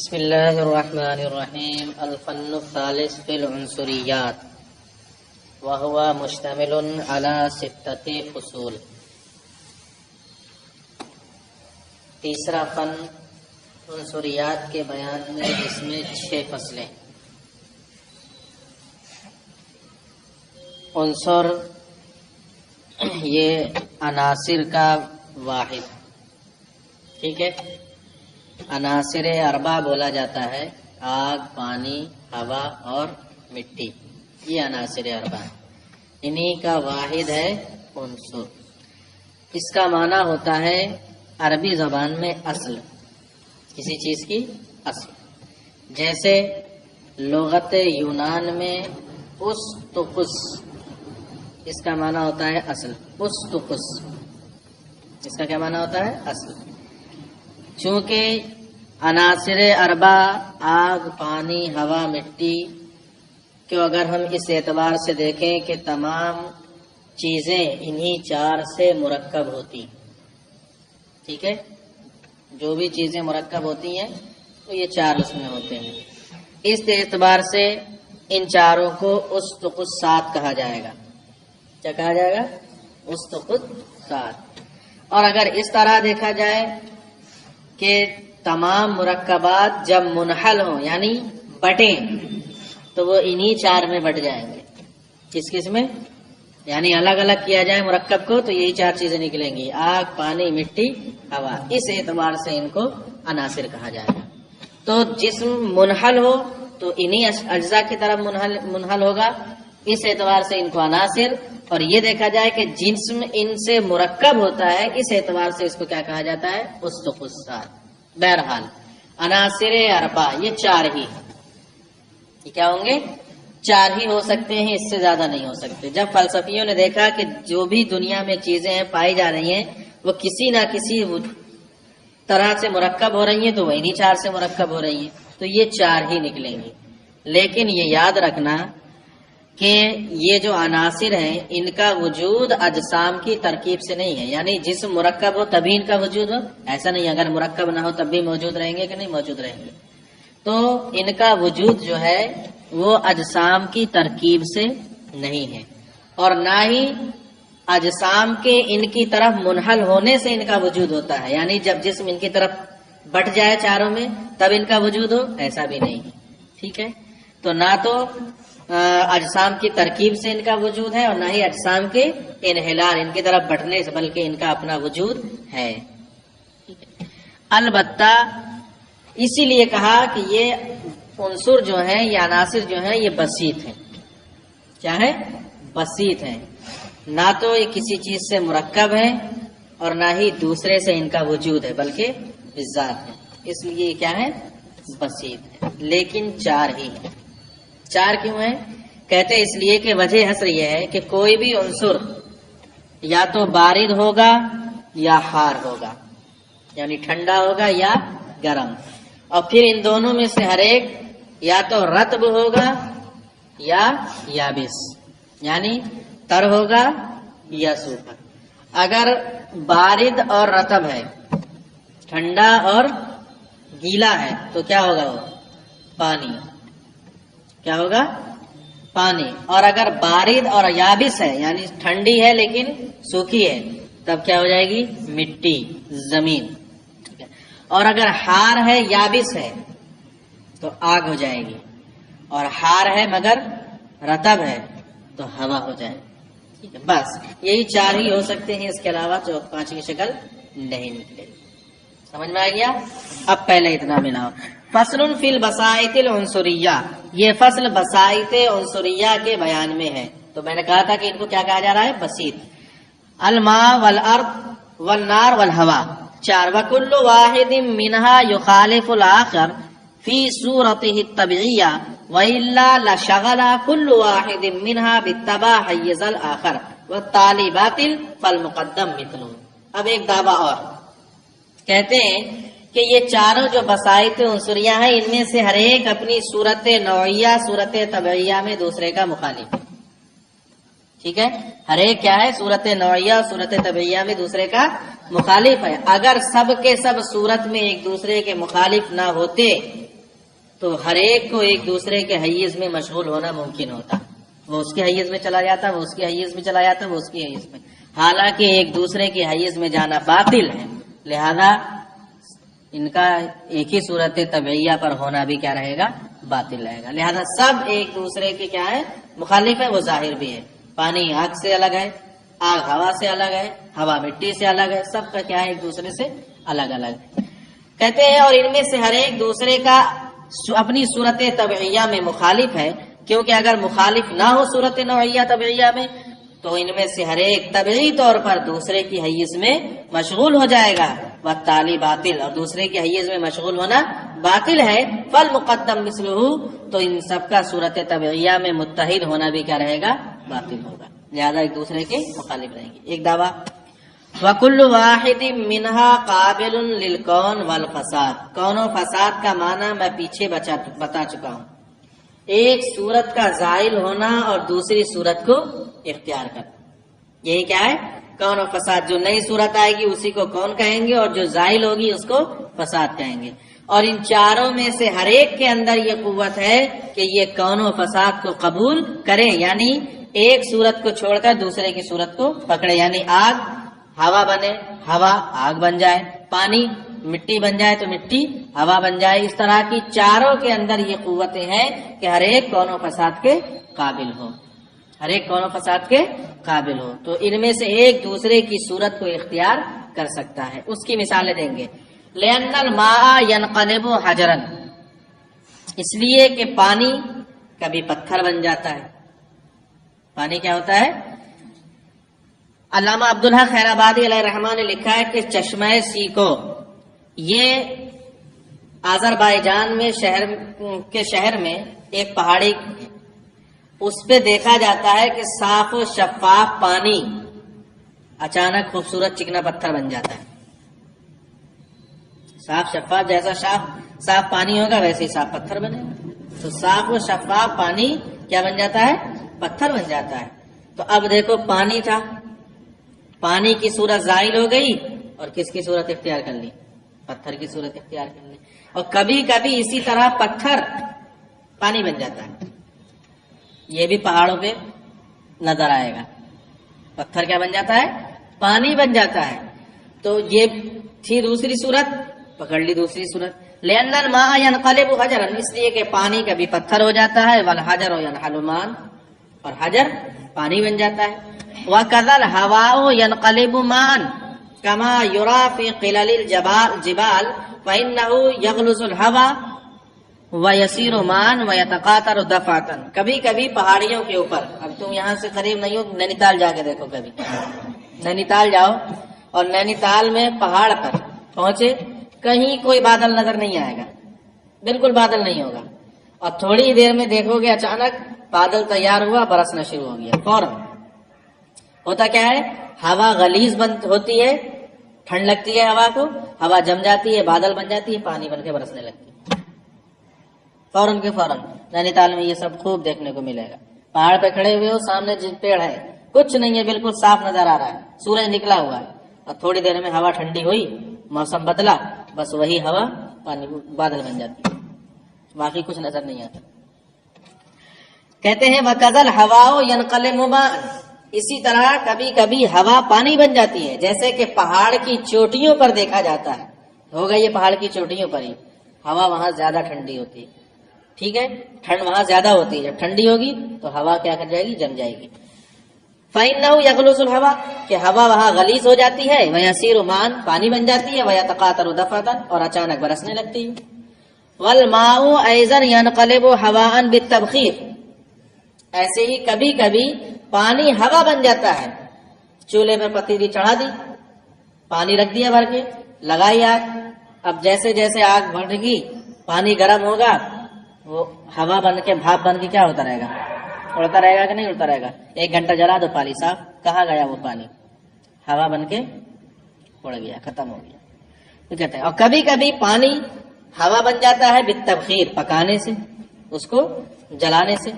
بسم اللہ الرحمن الرحیم الفن الثالث فی العنصریات وهو مشتمل على 6 فصول۔ تیسرا فن عنصریات کے بیان میں، اس میں 6 فصلیں۔ عنصر یہ عناصر کا واحد، ٹھیک ہے، عناصر اربع بولا جاتا ہے، آگ، پانی، ہوا اور مٹی، یہ عناصر اربع، انہی کا واحد ہے عنصر۔ اس کا معنی ہوتا ہے عربی زبان میں اصل، کسی چیز کی اصل، جیسے لغت یونان میں استقس، اس کا معنی ہوتا ہے اصل، استقس، اس کا کیا معنی ہوتا ہے؟ اصل۔ چونکہ عناصر اربع آگ، پانی، ہوا، مٹی کو اگر ہم اس اعتبار سے دیکھیں کہ تمام چیزیں انہی 4 سے مرکب ہوتی، ٹھیک ہے، جو بھی چیزیں مرکب ہوتی ہیں تو یہ 4 اس میں ہوتے ہیں، اس اعتبار سے ان چاروں کو استقسات کہا جائے گا۔ کیا کہا جائے گا؟ استقسات۔ اور اگر اس طرح دیکھا جائے کہ تمام مرکبات جب منحل ہوں یعنی بٹیں تو وہ انہی 4 میں بٹ جائیں گے۔ کس میں؟ یعنی الگ الگ کیا جائے مرکب کو تو یہی 4 چیزیں نکلیں گی، آگ، پانی، مٹی، ہوا، اس اعتبار سے ان کو عناصر کہا جائے گا۔ تو جسم منحل ہو تو انہی اجزاء کی طرف منحل ہوگا، اس اعتبار سے ان کو عناصر، اور یہ دیکھا جائے کہ جسم ان سے مرکب ہوتا ہے، اس اعتبار سے اس کو کیا کہا جاتا ہے؟ استقسات۔ بہرحال عناصر اربع یہ 4 ہی، یہ کیا ہوں گے؟ 4 ہی ہو سکتے ہیں، اس سے زیادہ نہیں ہو سکتے۔ جب فلسفیوں نے دیکھا کہ جو بھی دنیا میں چیزیں پائی جا رہی ہیں وہ کسی نہ کسی طرح سے مرکب ہو رہی ہیں تو وہ انہی 4 سے مرکب ہو رہی ہیں، تو یہ 4 ہی نکلیں گی۔ لیکن یہ یاد رکھنا کہ یہ جو عناصر ہیں ان کا وجود اجسام کی ترکیب سے نہیں ہے، یعنی جسم مرکب ہو تبھی ان کا وجود ہو، ایسا نہیں، اگر مرکب نہ ہو تب بھی موجود رہیں گے کہ نہیں موجود رہیں گے۔ تو ان کا وجود جو ہے وہ اجسام کی ترکیب سے نہیں ہے، اور نہ ہی اجسام کے ان کی طرف منحل ہونے سے ان کا وجود ہوتا ہے، یعنی جب جسم ان کی طرف بٹ جائے 4 میں تب ان کا وجود ہو، ایسا بھی نہیں ہے، ٹھیک ہے۔ تو نہ تو اجسام کی ترکیب سے ان کا وجود ہے اور نہ ہی اجسام کے انحلال، ان کی طرف بٹنے سے، بلکہ ان کا اپنا وجود ہے۔ البتہ اسی لیے کہا کہ یہ عنصر جو ہیں، یہ عناصر جو ہیں، یہ بسیط ہیں۔ کیا ہے؟ بسیط ہیں، نہ تو یہ کسی چیز سے مرکب ہے اور نہ ہی دوسرے سے ان کا وجود ہے، بلکہ بذات ہے، اس لیے یہ کیا ہے؟ بسیط ہے، لیکن 4 ہی ہیں۔ 4 کیوں ہیں؟ کہتے اس لیے کہ وجہ حسر یہ ہے کہ کوئی بھی عنصر یا تو بارد ہوگا یا حار ہوگا، یعنی ٹھنڈا ہوگا یا گرم، اور پھر ان دونوں میں سے ہر ایک یا تو رطب ہوگا یا یابس، یعنی تر ہوگا یا سوکھا۔ اگر بارد اور رطب ہے، ٹھنڈا اور گیلا ہے، تو کیا ہوگا؟ وہ پانی، کیا ہوگا؟ پانی۔ اور اگر بارد اور یابس ہے، یعنی ٹھنڈی ہے لیکن سوکھی ہے، تب کیا ہو جائے گی؟ مٹی، زمین۔ اور اگر حار ہے، یابس ہے، تو آگ ہو جائے گی، اور حار ہے مگر رطب ہے تو ہوا ہو جائے گی، ٹھیک ہے۔ بس یہی 4 ہی ہو سکتے ہیں، اس کے علاوہ 5ویں شکل نہیں نکلے گی۔ سمجھ میں آ گیا؟ اب پہلے اتنا ملاؤ۔ فصل فی البسائط العنصریہ، یہ فصل بسائط عنصریہ کے بیان میں ہے۔ تو میں نے کہا تھا کہ ان کو کیا کہا جا رہا ہے؟ بسیط۔ الماء والارض والنار والہوا، 4۔ وکل واحد منہا یخالف الآخر فی صورتہ الطبیعیہ والا لشغل کل واحد منہا باتباع حیز الآخر والتالی باطل فالمقدم مثلہ۔ اب ایک دعویٰ اور کہتے ہیں کہ یہ 4 جو بسائط عنصریہ ہیں، ان میں سے ہر ایک اپنی صورت نوعیہ، صورت طبعیہ میں دوسرے کا مخالف، ٹھیک ہے۔ ہر ایک کیا ہے؟ صورت نوعیہ، صورت طبعیہ میں دوسرے کا مخالف ہے۔ اگر سب کے سب صورت میں ایک دوسرے کے مخالف نہ ہوتے تو ہر ایک کو ایک دوسرے کے حیز میں مشغول ہونا ممکن ہوتا. وہ اس کے حیز میں چلا جاتا، وہ اس کے حیز میں چلا جاتا، وہ اس کے حیز میں. حالانکہ ایک دوسرے کے حیز میں جانا باطل ہے، لہذا ان کا ایک ہی صورت طبعیہ پر ہونا بھی کیا رہے گا؟ باطل رہے گا. لہذا سب ایک دوسرے کے کیا ہے؟ مخالف ہے. وہ ظاہر بھی ہے. پانی آگ سے الگ ہے، آگ ہوا سے الگ ہے، ہوا مٹی سے الگ ہے. سب کا کیا ہے؟ ایک دوسرے سے الگ الگ ہے. کہتے ہیں اور ان میں سے ہر ایک دوسرے کا اپنی صورت طبعیہ میں مخالف ہے، کیونکہ اگر مخالف نہ ہو صورت نوعیہ طبعیہ میں تو ان میں سے ہر ایک طبعی طور پر دوسرے کی حیز میں مشغول ہو جائے گا. والتالی باطل، اور دوسرے کی حیز میں مشغول ہونا باطل ہے. فالمقدم مثلہ، تو ان سب کا صورت طبعیہ میں متحد ہونا بھی کیا رہے گا؟ باطل ہوگا. لہذا ایک دوسرے کے مخالف رہیں گے. ایک دعویٰ وَكُلُّ وَاحِدٍ مِّنْهَا قَابِلٌ لِلْكَوْنِ وَالْفَسَادِ. کون و فساد کا معنی میں پیچھے بتا چکا ہوں. ایک صورت کا زائل ہونا اور دوسری صورت کو اختیار کرنا، یہی کیا ہے؟ کون و فساد. جو نئی صورت آئے گی اسی کو کون کہیں گے، اور جو زائل ہوگی اس کو فساد کہیں گے. اور ان چاروں میں سے ہر ایک کے اندر یہ قوت ہے کہ یہ کون و فساد کو قبول کرے، یعنی ایک صورت کو چھوڑ کر دوسرے کی صورت کو پکڑے. یعنی آگ ہوا بنے، ہوا آگ بن جائے، پانی مٹی بن جائے تو مٹی ہوا بن جائے. اس طرح کی چاروں کے اندر یہ قوتیں ہیں کہ ہر ایک کون و فساد کے قابل ہو، ہر ایک کون و فساد کے قابل ہو. تو ان میں سے ایک دوسرے کی صورت کو اختیار کر سکتا ہے. اس کی مثالیں دیں گے. لأن الماء ينقلب حجرا، اس لیے کہ پانی کبھی پتھر بن جاتا ہے. پانی کیا ہوتا ہے؟ علامہ عبدالحق خیرآبادی علیہ الرحمہ نے لکھا ہے کہ چشمہ سیکو یہ آذربائیجان میں شہر میں ایک پہاڑی، اس پہ دیکھا جاتا ہے کہ صاف و شفاف پانی اچانک خوبصورت چکنا پتھر بن جاتا ہے. صاف شفاف، جیسا صاف پانی ہوگا ویسے ہی صاف پتھر بنے گا. تو صاف و شفاف پانی کیا بن جاتا ہے؟ پتھر بن جاتا ہے. تو اب دیکھو پانی تھا، پانی کی صورت زائل ہو گئی اور کس کی صورت اختیار کر لی؟ پتھر کی صورت اختیار کر لی. اور کبھی کبھی اسی طرح پتھر پانی بن جاتا ہے. یہ بھی پہاڑوں پہ نظر آئے گا. پتھر کیا بن جاتا ہے؟ پانی بن جاتا ہے. تو یہ تھی دوسری صورت، پکڑ لی دوسری صورت. لأن الماء ينقلب حجرا، اس لیے کہ پانی کبھی پتھر ہو جاتا ہے. والحجر ينحل ماء، اور حجر پانی بن جاتا ہے. وَكَذَا الْهَوَاءُ يَنْقَلِبُ مَاءً كَمَا يُرَى فِي قِلَلِ الْجِبَالِ فَإِنَّهُ يَغْلُظُ الْهَوَاءُ وَيَصِيرُ مَاءً وَيَتَقَاطَرُ دَفْعَةً. کبھی کبھی پہاڑیوں کے اوپر، اب تم یہاں سے قریب نہیں ہو، نینی تال جا کے دیکھو. کبھی نینی تال جاؤ اور نینی تال میں پہاڑ پر پہنچے، کہیں کوئی بادل نظر نہیں آئے گا، بالکل بادل نہیں ہوگا. اور تھوڑی دیر میں دیکھو گے اچانک بادل تیار ہوا، برسنا شروع ہو گیا. فوراً ہوتا کیا ہے؟ ہوا غلیظ بند ہوتی ہے، ٹھنڈ لگتی ہے ہوا کو، ہوا جم جاتی ہے، بادل بن جاتی ہے، پانی بن کے برسنے لگتی ہے. فوراً کے فوراً نینی تال میں یہ سب خوب دیکھنے کو ملے گا. پہاڑ پہ کھڑے ہوئے ہو، سامنے پیڑ ہے، کچھ نہیں ہے، بالکل صاف نظر آ رہا ہے، سورج نکلا ہوا ہے، اور تھوڑی دیر میں ہوا ٹھنڈی ہوئی، موسم بدلا، بس وہی ہوا پانی بادل بن جاتی ہے، باقی کچھ نظر نہیں آتا. کہتے ہیں وَكَذَا الْهَوَاءُ يَنْقَلِبُ مَاءً، اسی طرح کبھی کبھی ہوا پانی بن جاتی ہے. جیسے کہ پہاڑ کی چوٹیوں پر دیکھا جاتا ہے، ہوگا یہ پہاڑ کی چوٹیوں پر ہی ہوا وہاں زیادہ ٹھنڈی ہوتی ہے. ٹھیک ہے، ٹھنڈ وہاں زیادہ ہوتی ہے، جب ٹھنڈی ہوگی تو ہوا کیا کر جائے گی؟ جم جائے گی. فَإِنَّهُ يَغْلُظُ الْهَوَاءُ، کہ ہوا وہاں غلیظ ہو جاتی ہے. وَيَصِيرُ مَاءً، پانی بن جاتی ہے. وَيَتَقَاطَرُ دَفْعَةً، اور اچانک برسنے لگتی ہے. وَالْمَاءُ أَيْضًا يَنْقَلِبُ هَوَاءً بِالتَّبْخِيرِ، ایسے ہی کبھی کبھی پانی ہوا بن جاتا ہے. چولہے میں پتیلی چڑھا دی، پانی رکھ دیا بھر کے، لگائی آگ. اب جیسے جیسے آگ بڑھے گی، پانی گرم ہوگا، وہ ہوا بن کے بھاپ بن کے کیا ہوتا رہے گا؟ اڑتا رہے گا کہ نہیں اڑتا رہے گا؟ 1 گھنٹہ جلا دو پانی صاف، کہاں گیا وہ پانی؟ ہوا بن کے اڑ گیا، ختم ہو گیا. تو کہتے ہیں اور کبھی کبھی پانی ہوا بن جاتا ہے بالتبخیر، پکانے سے، اس کو جلانے سے.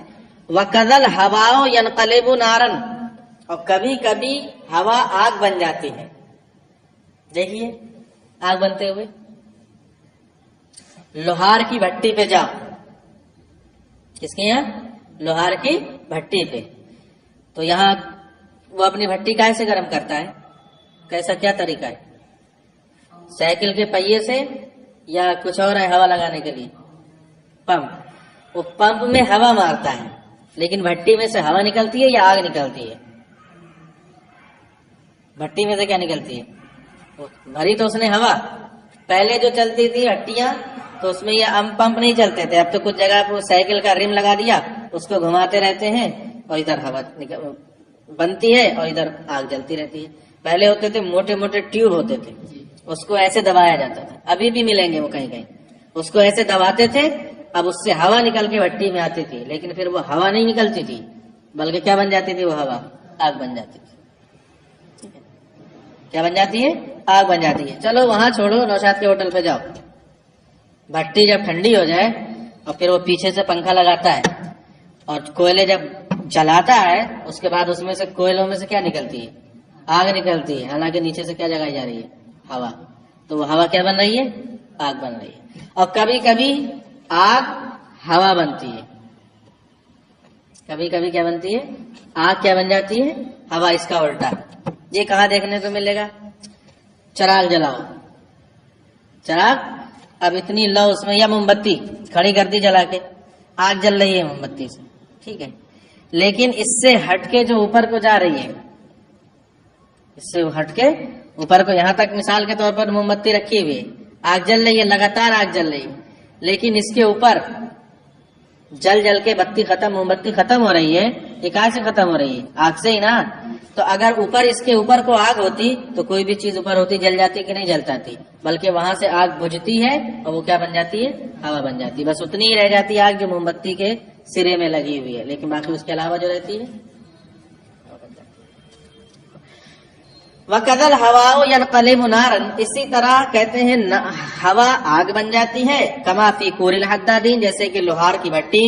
وَكَذَا الْهَوَاءُ يَنْقَلِبُ نَارًا، اور کبھی کبھی ہوا آگ بن جاتی ہے. دیکھیے آگ بنتے ہوئے، لوہار کی بھٹی پہ جاؤ، کس کے یہاں؟ لوہار کی بھٹی پہ. تو یہاں وہ اپنی بھٹی کیسے سے گرم کرتا ہے؟ کیسا کیا طریقہ ہے؟ سائیکل کے پہیے سے یا کچھ اور ہے ہوا لگانے کے لیے؟ پمپ. وہ پمپ میں ہوا مارتا ہے لیکن بھٹی میں سے ہوا نکلتی ہے یا آگ نکلتی ہے؟ بھٹی میں سے کیا نکلتی ہے؟ بھری تو اس نے ہوا. پہلے جو چلتی تھی ہٹیاں تو اس میں یہ پمپ نہیں چلتے تھے. اب تو کچھ جگہ پہ سائیکل کا ریم لگا دیا, اس کو گھماتے رہتے ہیں اور ادھر ہوا بنتی ہے اور ادھر آگ جلتی رہتی ہے. پہلے ہوتے تھے موٹے موٹے ٹیوب ہوتے تھے, اس کو ایسے دبایا جاتا تھا. ابھی بھی ملیں گے وہ کہیں کہیں. اس کو ایسے دباتے تھے, اب اس سے ہوا نکل کے بھٹی میں آتی تھی, لیکن پھر وہ ہوا نہیں نکلتی تھی بلکہ کیا بن جاتی تھی؟ وہ ہوا آگ بن جاتی تھی. کیا بن جاتی ہے؟ آگ بن جاتی ہے. چلو وہاں چھوڑو, نوشاد کے ہوٹل پہ جاؤ. بھٹی جب ٹھنڈی ہو جائے اور پھر وہ پیچھے سے پنکھا لگاتا ہے اور کوئلے جب جلاتا ہے, اس کے بعد اس میں سے کوئلوں میں سے کیا نکلتی ہے؟ آگ نکلتی ہے. حالانکہ نیچے سے کیا جگائی جا رہی ہے؟ ہوا. تو وہ ہوا کیا بن رہی ہے؟ آگ بن رہی ہے. اور کبھی کبھی آگ ہوا بنتی ہے. کبھی کبھی کیا بنتی ہے؟ آگ کیا بن جاتی ہے؟ ہوا. اس کا الٹا یہ کہاں دیکھنے کو ملے گا؟ چراغ جلاؤ, چراغ اب اتنی لو اس میں, یا موم بتی کھڑی کر دی جلا کے, آگ جل رہی ہے موم بتی سے, ٹھیک ہے. لیکن اس سے ہٹ کے جو اوپر کو جا رہی ہے, اس سے ہٹ کے اوپر کو, یہاں تک مثال کے طور پر موم بتی رکھی ہوئی ہے, آگ جل رہی ہے, لگاتار آگ جل رہی ہے, لیکن اس کے اوپر جل جل کے بتی ختم, موم بتی ختم ہو رہی ہے. یہ کہاں سے ختم ہو رہی ہے؟ آگ سے ہی نا. تو اگر اوپر اس کے اوپر کو آگ ہوتی تو کوئی بھی چیز اوپر ہوتی جل جاتی کہ نہیں جل جاتی؟ بلکہ وہاں سے آگ بجھتی ہے اور وہ کیا بن جاتی ہے؟ ہوا بن جاتی ہے. بس اتنی ہی رہ جاتی ہے آگ جو موم بتی کے سرے میں لگی ہوئی ہے, لیکن باقی اس کے علاوہ جو رہتی ہے وَكَذَا الْهَوَاءُ يَنْقَلِبُ نَارًا, اسی طرح کہتے ہیں ہوا آگ بن جاتی ہے. كَمَا فِي كُورِ الْحَدَّادِينَ, جیسے کہ لوہار کی بھٹی.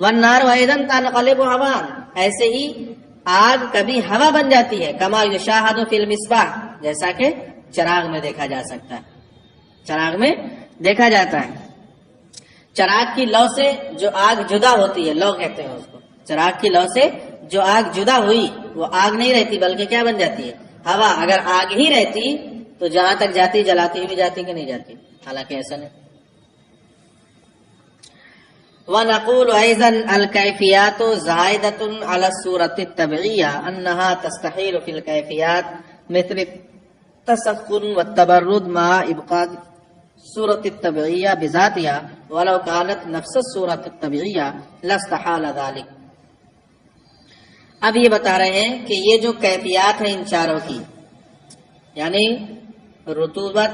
وَالنَّارُ أَيْضًا تَنْقَلِبُ هَوَاءً, ایسے ہی آگ کبھی ہوا بن جاتی ہے. كَمَا يُشَاهَدُ فِي الْمِصْبَاحِ, جیسا کہ چراغ میں دیکھا جا سکتا ہے, چراغ میں دیکھا جاتا ہے. چراغ کی لو سے جو آگ جدا ہوتی ہے, لو کہتے ہیں اس کو. چراغ کی لو سے جو آگ جدا ہوئی وہ آگ نہیں رہتی بلکہ کیا بن جاتی ہے؟ ہوا. اگر آگ ہی رہتی تو جہاں تک جاتی جلاتی بھی جاتی کہ نہیں جاتی؟ حالانکہ ایسا نہیں. وَنَقُولُ أَيْضًا الْكَيْفِيَاتُ زَائِدَةٌ عَلَى الصُّورَةِ الطَّبِعِيَّةِ أَنَّهَا تَسْتَحِيلُ فِي الْكَيْفِيَاتِ مِثْلِ التَّسَخُّنِ وَالتَّبَرُّدِ مَعَ إِبْقَاءِ الصُّورَةِ الطَّبِعِيَّةِ بِذَاتِهَا وَلَوْ كَانَتْ نَفْسَ الصُّورَةِ الطَّبِعِيَّةِ لَاسْتَحَالَ ذَلِكَ. اب یہ بتا رہے ہیں کہ یہ جو کیفیات ہیں ان چاروں کی, یعنی رطوبت,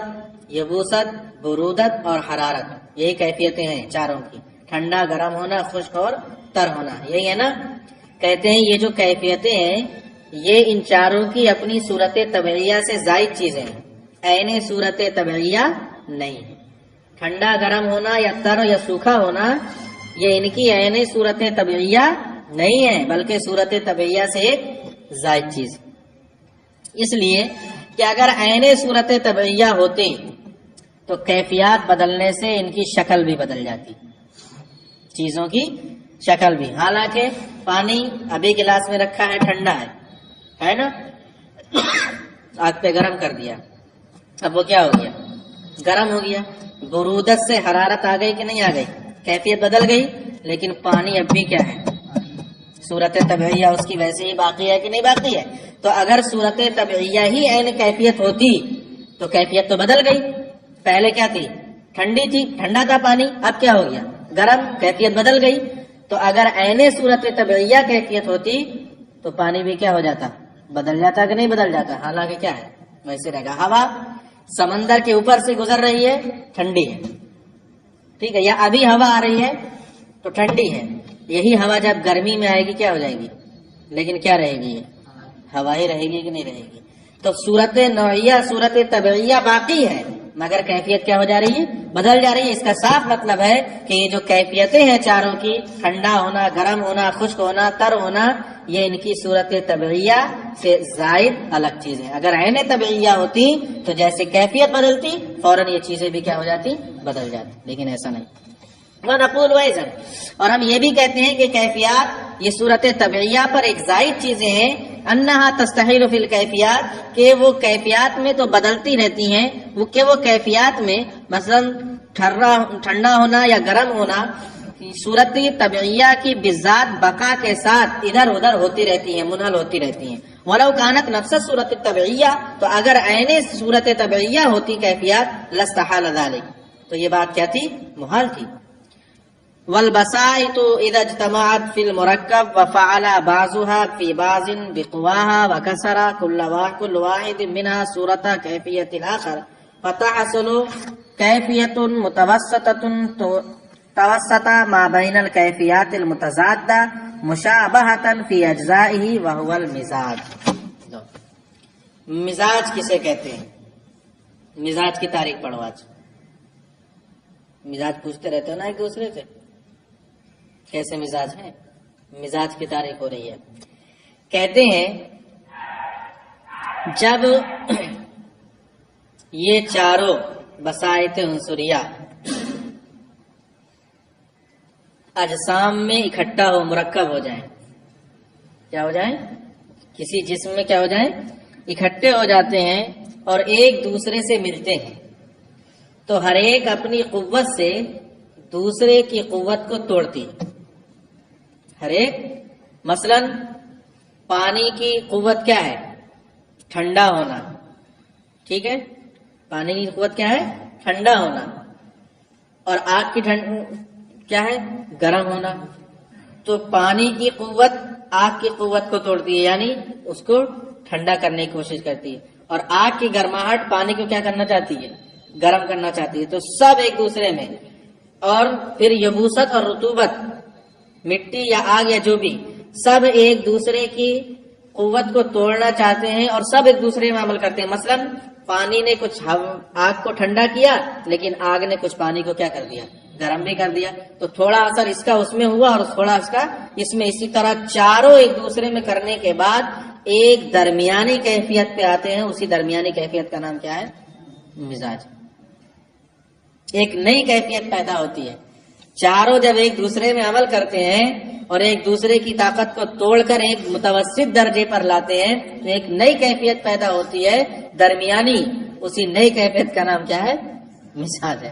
یبوست, برودت اور حرارت, یہی کیفیتیں ہیں چاروں کی. ٹھنڈا, گرم ہونا, خشک اور تر ہونا, یہی ہے نا. کہتے ہیں یہ جو کیفیتیں ہیں یہ ان چاروں کی اپنی صورت طبعیہ سے زائد چیزیں ہیں, عین صورت طبعیہ نہیں. ٹھنڈا, گرم ہونا یا تر یا سوکھا ہونا یہ ان کی عین صورت طبعیہ نہیں ہے بلکہ صورت طبعیہ سے ایک زائد چیز. اس لیے کہ اگر عین صورت طبعیہ ہوتی تو کیفیات بدلنے سے ان کی شکل بھی بدل جاتی, چیزوں کی شکل بھی. حالانکہ پانی ابھی گلاس میں رکھا ہے, ٹھنڈا ہے نا, آگ پہ گرم کر دیا, اب وہ کیا ہو گیا؟ گرم ہو گیا. برودت سے حرارت آ گئی کہ نہیں آ گئی؟ کیفیت بدل گئی, لیکن پانی اب بھی کیا ہے؟ صورت طبعیہ اس کی ویسے ہی باقی ہے کہ نہیں باقی ہے؟ تو اگر صورت طبعیہ ہی عین کیفیت ہوتی تو کیفیت تو بدل گئی. پہلے کیا تھی؟ ٹھنڈی تھی, ٹھنڈا تھا پانی, اب کیا ہو گیا؟ گرم, کیفیت بدل گئی. تو اگر عین صورت طبعیہ کیفیت ہوتی تو پانی بھی کیا ہو جاتا؟ بدل جاتا کہ نہیں بدل جاتا؟ حالانکہ کیا ہے؟ ویسے رہے گا. ہوا سمندر کے اوپر سے گزر رہی ہے, ٹھنڈی ہے, ٹھیک ہے, یا ابھی ہوا آ رہی ہے تو ٹھنڈی ہے. یہی ہوا جب گرمی میں آئے گی کیا ہو جائے گی؟ لیکن کیا رہے گی؟ ہوا ہی رہے گی کہ نہیں رہے گی؟ تو صورت نوعیہ, صورت طبعیہ باقی ہے مگر کیفیت کیا ہو جا رہی ہے؟ بدل جا رہی ہے. اس کا صاف مطلب ہے کہ یہ جو کیفیتیں ہیں چاروں کی, ٹھنڈا ہونا, گرم ہونا, خشک ہونا, تر ہونا, یہ ان کی صورت طبعیہ سے زائد الگ چیز ہے. اگر عین طبعیہ ہوتی تو جیسے کیفیت بدلتی فوراً یہ چیزیں بھی کیا ہو جاتی؟ بدل جاتی, لیکن ایسا نہیں. وَنَقُولُ أَيْضًا، اور ہم یہ بھی کہتے ہیں کہ کیفیات یہ صورت طبعیہ پر ایک زائد چیزیں ہیں، انہا تستحیل فی الکیفیات، کہ وہ کیفیات میں تو بدلتی رہتی ہیں، وہ کیفیات میں مثلا ٹھنڈا ہونا یا گرم ہونا صورت طبعیہ کی بذات بقا کے ساتھ ادھر ادھر ہوتی رہتی ہیں، منحل ہوتی رہتی ہیں۔ وَلَوْ كَانَتْ نَفْسَ صورت طبعیہ، تو اگر عین صورت طبعیہ ہوتی کیفیات لَاسْتَحَالَ ذَلِكَ، تو یہ بات کیا تھی؟ محال تھی۔ والبسائط اذا اجتمعت في المركب وفعل بعضها في بعض بقواها وكسر كل واحد منها صورة كيفية الآخر فتحصل كيفية متوسطة ما بين الكيفيات المتضادة مشابهة في أجزائه وهو المزاج۔ مزاج کسے کہتے ہیں؟ مزاج کی تاریخ پڑھو آج۔ مزاج پوچھتے رہتے ہو نا ایک دوسرے سے، کیسے مزاج ہے؟ مزاج کی تاریخ ہو رہی ہے۔ کہتے ہیں جب یہ چاروں بسائط عنصریہ اجسام میں اکٹھا ہو، مرکب ہو جائیں، کیا ہو جائیں؟ کسی جسم میں کیا ہو جائیں؟ اکٹھے ہو جاتے ہیں اور ایک دوسرے سے ملتے ہیں، تو ہر ایک اپنی قوت سے دوسرے کی قوت کو توڑتی ہے۔ ہر ایک مثلا پانی کی قوت کیا ہے؟ ٹھنڈا ہونا، ٹھیک ہے؟ پانی کی قوت کیا ہے؟ ٹھنڈا ہونا۔ اور آگ کی کیا ہے؟ گرم ہونا۔ تو پانی کی قوت آگ کی قوت کو توڑتی ہے، یعنی اس کو ٹھنڈا کرنے کی کوشش کرتی ہے، اور آگ کی گرماہٹ پانی کو کیا کرنا چاہتی ہے؟ گرم کرنا چاہتی ہے۔ تو سب ایک دوسرے میں، اور پھر یبوست اور رطوبت، مٹی یا آگ یا جو بھی، سب ایک دوسرے کی قوت کو توڑنا چاہتے ہیں اور سب ایک دوسرے میں عمل کرتے ہیں۔ مثلا پانی نے کچھ آگ کو ٹھنڈا کیا، لیکن آگ نے کچھ پانی کو کیا کر دیا؟ گرم بھی کر دیا۔ تو تھوڑا اثر اس کا اس میں ہوا اور تھوڑا اس کا اس میں، اسی طرح چاروں ایک دوسرے میں کرنے کے بعد ایک درمیانی کیفیت پہ آتے ہیں۔ اسی درمیانی کیفیت کا نام کیا ہے؟ مزاج۔ ایک نئی کیفیت پیدا ہوتی ہے۔ چاروں جب ایک دوسرے میں عمل کرتے ہیں اور ایک دوسرے کی طاقت کو توڑ کر ایک متوسط درجے پر لاتے ہیں، تو ایک نئی کیفیت پیدا ہوتی ہے درمیانی۔ اسی نئی کیفیت کا نام کیا ہے؟ مزاج ہے۔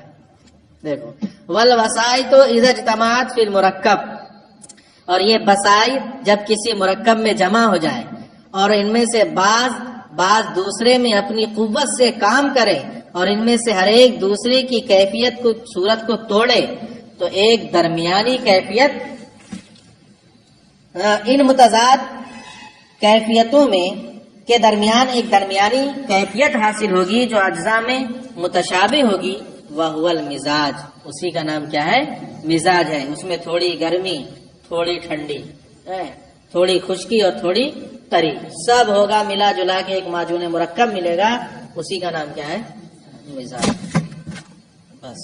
دیکھو، والوسائط اذا اجتمعت فی المرکب، اور یہ بسائط جب کسی مرکب میں جمع ہو جائے اور ان میں سے بعض دوسرے میں اپنی قوت سے کام کرے اور ان میں سے ہر ایک دوسرے کی کیفیت کو، صورت کو توڑے، تو ایک درمیانی کیفیت، ان متضاد کیفیتوں میں کے درمیان ایک درمیانی کیفیت حاصل ہوگی جو اجزاء میں متشابہ ہوگی، وَهُوَ الْمِزَاج، اسی کا نام کیا ہے؟ مزاج ہے۔ اس میں تھوڑی گرمی، تھوڑی ٹھنڈی، تھوڑی خشکی اور تھوڑی تری، سب ہوگا ملا جلا کے ایک معجون مرکب ملے گا، اسی کا نام کیا ہے؟ مزاج۔ بس۔